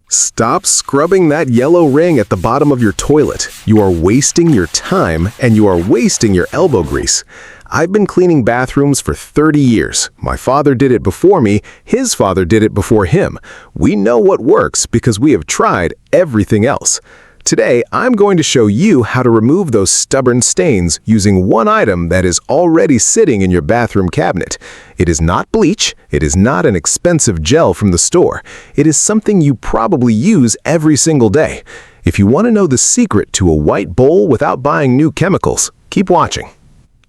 Stop scrubbing that yellow ring at the bottom of your toilet. You are wasting your time and you are wasting your elbow grease. I've been cleaning bathrooms for 30 years. My father did it before me, his father did it before him. We know what works because we have tried everything else. Today, I'm going to show you how to remove those stubborn stains using one item that is already sitting in your bathroom cabinet. It is not bleach, it is not an expensive gel from the store. It is something you probably use every single day. If you want to know the secret to a white bowl without buying new chemicals, keep watching.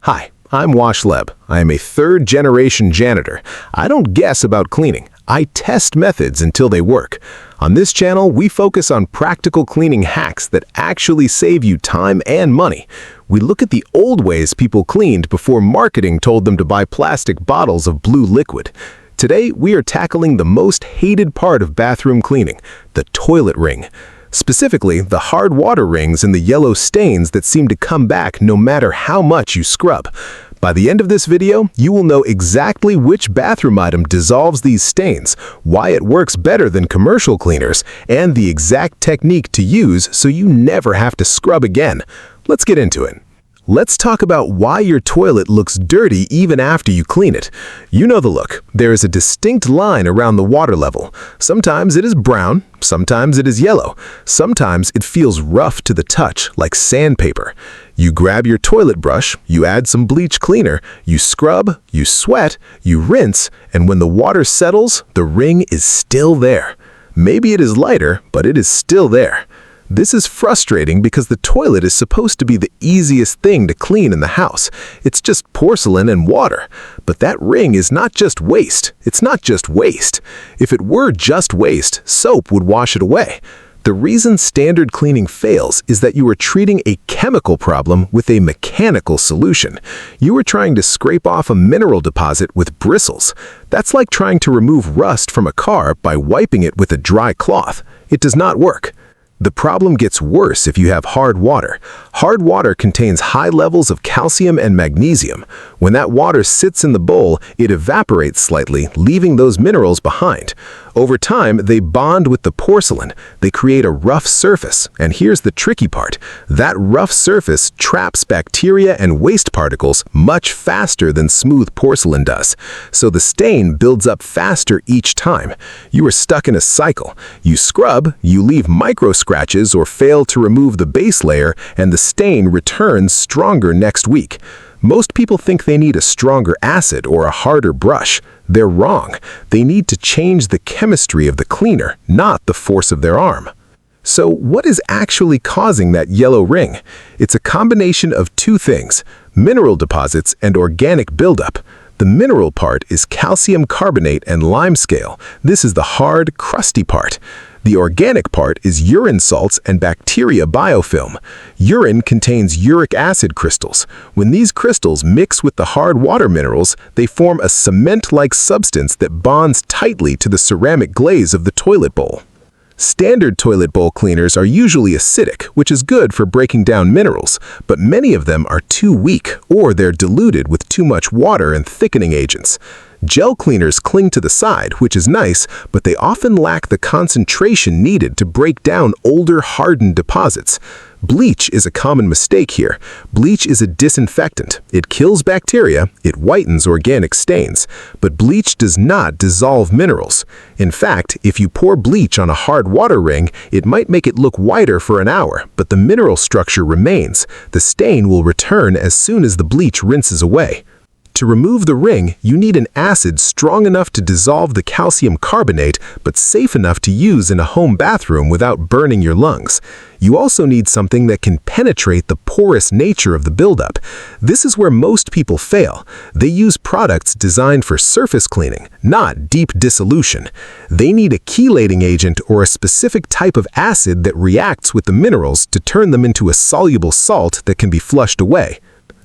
Hi, I'm Washleb. I am a third-generation janitor. I don't guess about cleaning. I test methods until they work. On this channel, we focus on practical cleaning hacks that actually save you time and money. We look at the old ways people cleaned before marketing told them to buy plastic bottles of blue liquid. Today, we are tackling the most hated part of bathroom cleaning, the toilet ring. Specifically, the hard water rings and the yellow stains that seem to come back no matter how much you scrub. By the end of this video, you will know exactly which bathroom item dissolves these stains, why it works better than commercial cleaners, and the exact technique to use so you never have to scrub again. Let's get into it. Let's talk about why your toilet looks dirty even after you clean it. You know the look. There is a distinct line around the water level. Sometimes it is brown, sometimes it is yellow. Sometimes it feels rough to the touch, like sandpaper. You grab your toilet brush, you add some bleach cleaner, you scrub, you sweat, you rinse, and when the water settles, the ring is still there. Maybe it is lighter, but it is still there. This is frustrating because the toilet is supposed to be the easiest thing to clean in the house. It's just porcelain and water. But that ring is not just waste. It's not just waste. If it were just waste, soap would wash it away. The reason standard cleaning fails is that you are treating a chemical problem with a mechanical solution. You are trying to scrape off a mineral deposit with bristles. That's like trying to remove rust from a car by wiping it with a dry cloth. It does not work. The problem gets worse if you have hard water. Hard water contains high levels of calcium and magnesium. When that water sits in the bowl, it evaporates slightly, leaving those minerals behind. Over time, they bond with the porcelain. They create a rough surface, and here's the tricky part. That rough surface traps bacteria and waste particles much faster than smooth porcelain does. So the stain builds up faster each time. You are stuck in a cycle. You scrub, you leave micro scratches or fail to remove the base layer, and the stain returns stronger next week. Most people think they need a stronger acid or a harder brush. They're wrong. They need to change the chemistry of the cleaner, not the force of their arm. So what is actually causing that yellow ring? It's a combination of two things: mineral deposits and organic buildup. The mineral part is calcium carbonate and limescale. This is the hard, crusty part. The organic part is urine salts and bacteria biofilm. Urine contains uric acid crystals. When these crystals mix with the hard water minerals, they form a cement-like substance that bonds tightly to the ceramic glaze of the toilet bowl. Standard toilet bowl cleaners are usually acidic, which is good for breaking down minerals, but many of them are too weak or they're diluted with too much water and thickening agents. Gel cleaners cling to the side, which is nice, but they often lack the concentration needed to break down older, hardened deposits. Bleach is a common mistake here. Bleach is a disinfectant. It kills bacteria, it whitens organic stains, but bleach does not dissolve minerals. In fact, if you pour bleach on a hard water ring, it might make it look whiter for an hour, but the mineral structure remains. The stain will return as soon as the bleach rinses away. To remove the ring, you need an acid strong enough to dissolve the calcium carbonate, but safe enough to use in a home bathroom without burning your lungs. You also need something that can penetrate the porous nature of the buildup. This is where most people fail. They use products designed for surface cleaning, not deep dissolution. They need a chelating agent or a specific type of acid that reacts with the minerals to turn them into a soluble salt that can be flushed away.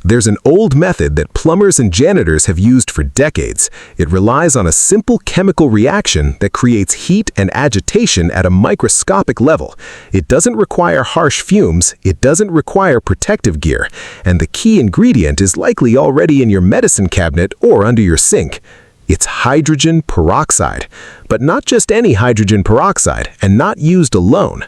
There's an old method that plumbers and janitors have used for decades. It relies on a simple chemical reaction that creates heat and agitation at a microscopic level. It doesn't require harsh fumes, it doesn't require protective gear, and the key ingredient is likely already in your medicine cabinet or under your sink. It's hydrogen peroxide. But not just any hydrogen peroxide, and not used alone.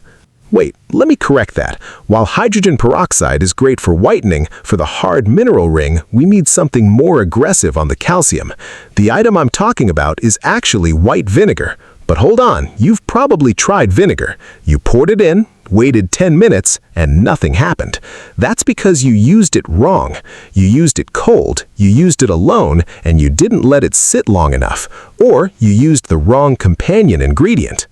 Wait, let me correct that. While hydrogen peroxide is great for whitening, for the hard mineral ring, we need something more aggressive on the calcium. The item I'm talking about is actually white vinegar. But hold on, you've probably tried vinegar. You poured it in, waited 10 minutes, and nothing happened. That's because you used it wrong. You used it cold, you used it alone, and you didn't let it sit long enough. Or you used the wrong companion ingredient.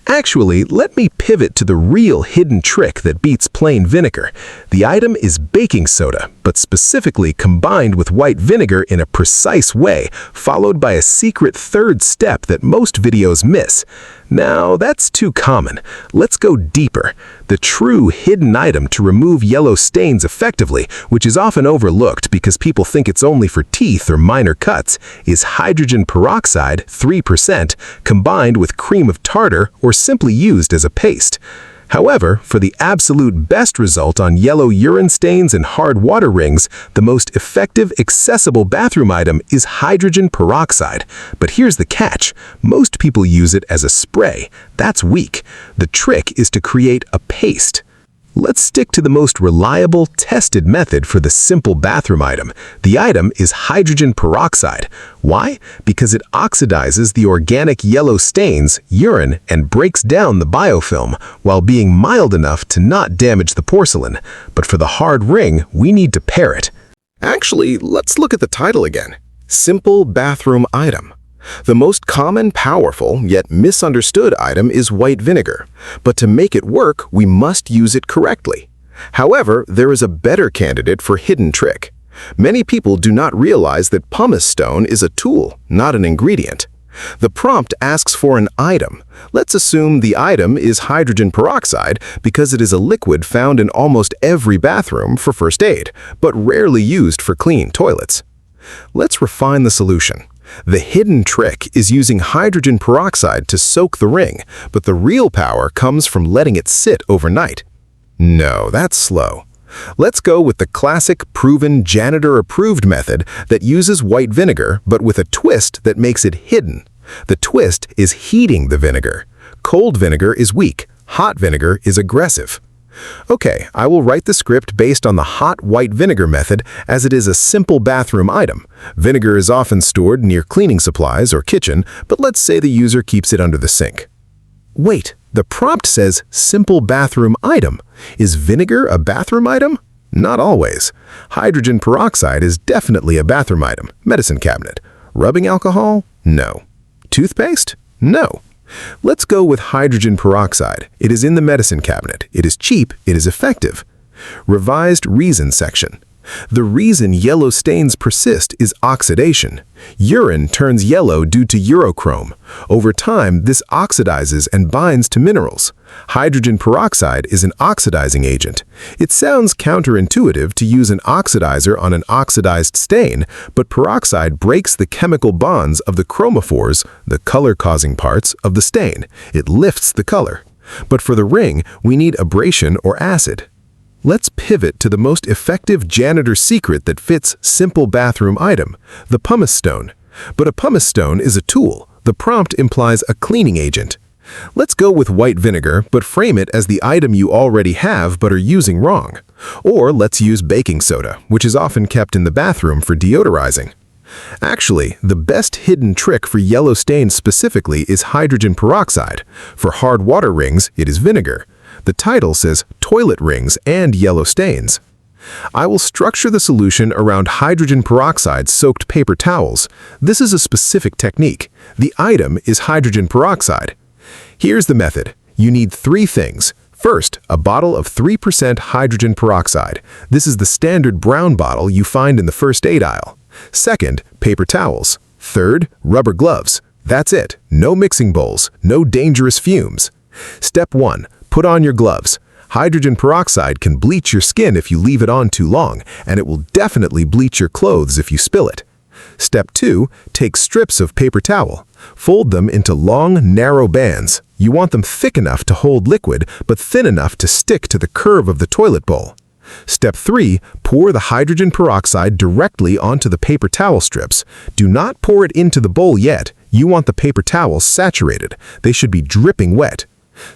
Actually, let me pivot to the real hidden trick that beats plain vinegar. The item is baking soda, but specifically combined with white vinegar in a precise way, followed by a secret third step that most videos miss. Now, that's too common. Let's go deeper. The true hidden item to remove yellow stains effectively, which is often overlooked because people think it's only for teeth or minor cuts, is hydrogen peroxide, 3%, combined with cream of tartar or simply used as a paste. However, for the absolute best result on yellow urine stains and hard water rings, the most effective, accessible bathroom item is hydrogen peroxide. But here's the catch. Most people use it as a spray. That's weak. The trick is to create a paste. Let's stick to the most reliable, tested method for the simple bathroom item. The item is hydrogen peroxide. Why? Because it oxidizes the organic yellow stains, urine, and breaks down the biofilm, while being mild enough to not damage the porcelain. But for the hard ring, we need to pair it. Actually, let's look at the title again. Simple bathroom item. The most common, powerful, yet misunderstood item is white vinegar, but to make it work, we must use it correctly. However, there is a better candidate for hidden trick. Many people do not realize that pumice stone is a tool, not an ingredient. The prompt asks for an item. Let's assume the item is hydrogen peroxide because it is a liquid found in almost every bathroom for first aid, but rarely used for clean toilets. Let's refine the solution. The hidden trick is using hydrogen peroxide to soak the ring, but the real power comes from letting it sit overnight. No, that's slow. Let's go with the classic, proven, janitor-approved method that uses white vinegar, but with a twist that makes it hidden. The twist is heating the vinegar. Cold vinegar is weak, hot vinegar is aggressive. Okay, I will write the script based on the hot white vinegar method as it is a simple bathroom item. Vinegar is often stored near cleaning supplies or kitchen, but let's say the user keeps it under the sink. Wait, the prompt says simple bathroom item. Is vinegar a bathroom item? Not always. Hydrogen peroxide is definitely a bathroom item. Medicine cabinet. Rubbing alcohol? No. Toothpaste? No. Let's go with hydrogen peroxide. It is in the medicine cabinet. It is cheap. It is effective. Revised reason section. The reason yellow stains persist is oxidation. Urine turns yellow due to urochrome. Over time, this oxidizes and binds to minerals. Hydrogen peroxide is an oxidizing agent. It sounds counterintuitive to use an oxidizer on an oxidized stain, but peroxide breaks the chemical bonds of the chromophores, the color-causing parts, of the stain. It lifts the color. But for the ring, we need abrasion or acid. Let's pivot to the most effective janitor secret that fits simple bathroom item, the pumice stone. But a pumice stone is a tool. The prompt implies a cleaning agent. Let's go with white vinegar, but frame it as the item you already have but are using wrong. Or let's use baking soda, which is often kept in the bathroom for deodorizing. Actually, the best hidden trick for yellow stains specifically is hydrogen peroxide. For hard water rings, it is vinegar. The title says toilet rings and yellow stains. I will structure the solution around hydrogen peroxide-soaked paper towels. This is a specific technique. The item is hydrogen peroxide. Here's the method. You need 3 things. First, a bottle of 3% hydrogen peroxide. This is the standard brown bottle you find in the first aid aisle. Second, paper towels. Third, rubber gloves. That's it. No mixing bowls. No dangerous fumes. Step 1. Put on your gloves. Hydrogen peroxide can bleach your skin if you leave it on too long, and it will definitely bleach your clothes if you spill it. Step 2. Take strips of paper towel. Fold them into long, narrow bands. You want them thick enough to hold liquid, but thin enough to stick to the curve of the toilet bowl. Step 3. Pour the hydrogen peroxide directly onto the paper towel strips. Do not pour it into the bowl yet. You want the paper towels saturated. They should be dripping wet.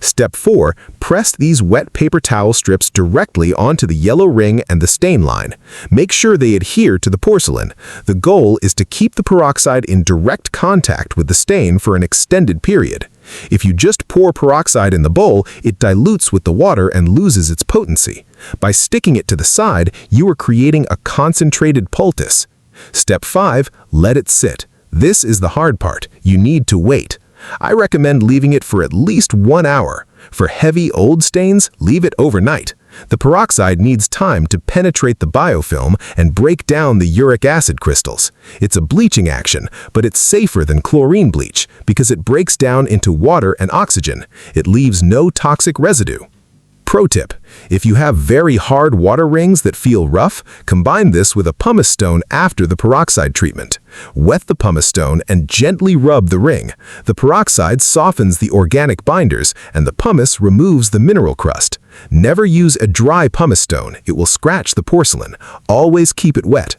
Step 4. Press these wet paper towel strips directly onto the yellow ring and the stain line. Make sure they adhere to the porcelain. The goal is to keep the peroxide in direct contact with the stain for an extended period. If you just pour peroxide in the bowl, it dilutes with the water and loses its potency. By sticking it to the side, you are creating a concentrated poultice. Step 5. Let it sit. This is the hard part. You need to wait. I recommend leaving it for at least 1 hour. For heavy, old stains, leave it overnight. The peroxide needs time to penetrate the biofilm and break down the uric acid crystals. It's a bleaching action, but it's safer than chlorine bleach because it breaks down into water and oxygen. It leaves no toxic residue. Pro tip: if you have very hard water rings that feel rough, combine this with a pumice stone after the peroxide treatment. Wet the pumice stone and gently rub the ring. The peroxide softens the organic binders and the pumice removes the mineral crust. Never use a dry pumice stone. It will scratch the porcelain. Always keep it wet.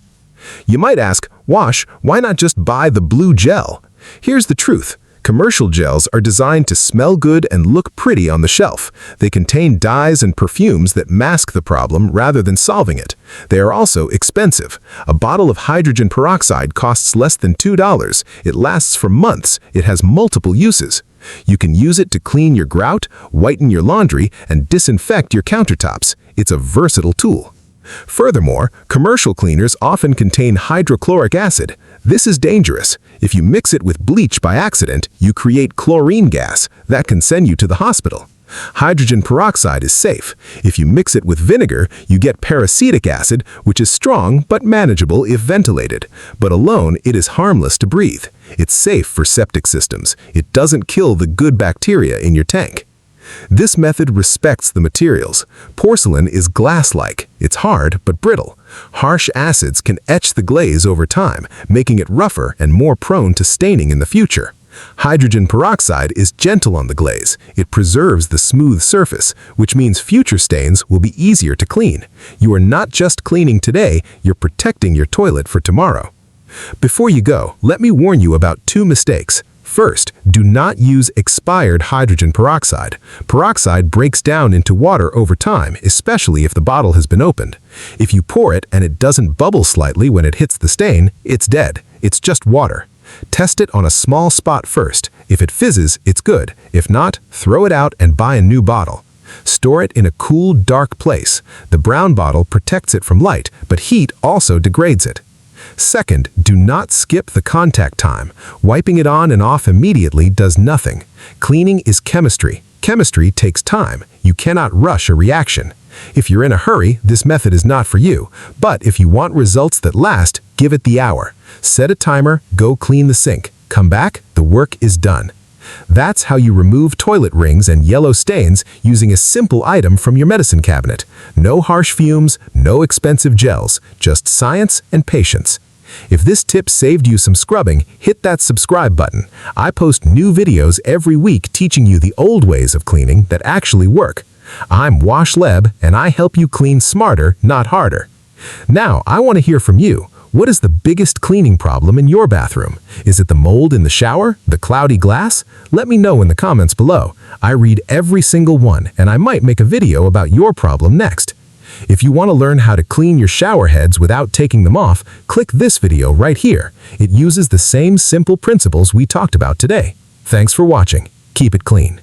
You might ask, Wash, why not just buy the blue gel? Here's the truth. Commercial gels are designed to smell good and look pretty on the shelf. They contain dyes and perfumes that mask the problem rather than solving it. They are also expensive. A bottle of hydrogen peroxide costs less than $2. It lasts for months. It has multiple uses. You can use it to clean your grout, whiten your laundry, and disinfect your countertops. It's a versatile tool. Furthermore, commercial cleaners often contain hydrochloric acid. This is dangerous. If you mix it with bleach by accident, you create chlorine gas that can send you to the hospital. Hydrogen peroxide is safe. If you mix it with vinegar, you get peracetic acid, which is strong but manageable if ventilated. But alone, it is harmless to breathe. It's safe for septic systems. It doesn't kill the good bacteria in your tank. This method respects the materials. Porcelain is glass-like. It's hard but brittle. Harsh acids can etch the glaze over time, making it rougher and more prone to staining in the future. Hydrogen peroxide is gentle on the glaze. It preserves the smooth surface, which means future stains will be easier to clean. You are not just cleaning today, you're protecting your toilet for tomorrow. Before you go, let me warn you about 2 mistakes. First, do not use expired hydrogen peroxide. Peroxide breaks down into water over time, especially if the bottle has been opened. If you pour it and it doesn't bubble slightly when it hits the stain, it's dead. It's just water. Test it on a small spot first. If it fizzes, it's good. If not, throw it out and buy a new bottle. Store it in a cool, dark place. The brown bottle protects it from light, but heat also degrades it. Second, do not skip the contact time. Wiping it on and off immediately does nothing. Cleaning is chemistry. Chemistry takes time. You cannot rush a reaction. If you're in a hurry, this method is not for you. But if you want results that last, give it the hour. Set a timer, go clean the sink. Come back, the work is done. That's how you remove toilet rings and yellow stains using a simple item from your medicine cabinet. No harsh fumes, no expensive gels, just science and patience. If this tip saved you some scrubbing, hit that subscribe button. I post new videos every week teaching you the old ways of cleaning that actually work. I'm Wash Leb, and I help you clean smarter, not harder. Now, I want to hear from you. What is the biggest cleaning problem in your bathroom? Is it the mold in the shower? The cloudy glass? Let me know in the comments below. I read every single one, and I might make a video about your problem next. If you want to learn how to clean your shower heads without taking them off, click this video right here. It uses the same simple principles we talked about today. Thanks for watching. Keep it clean.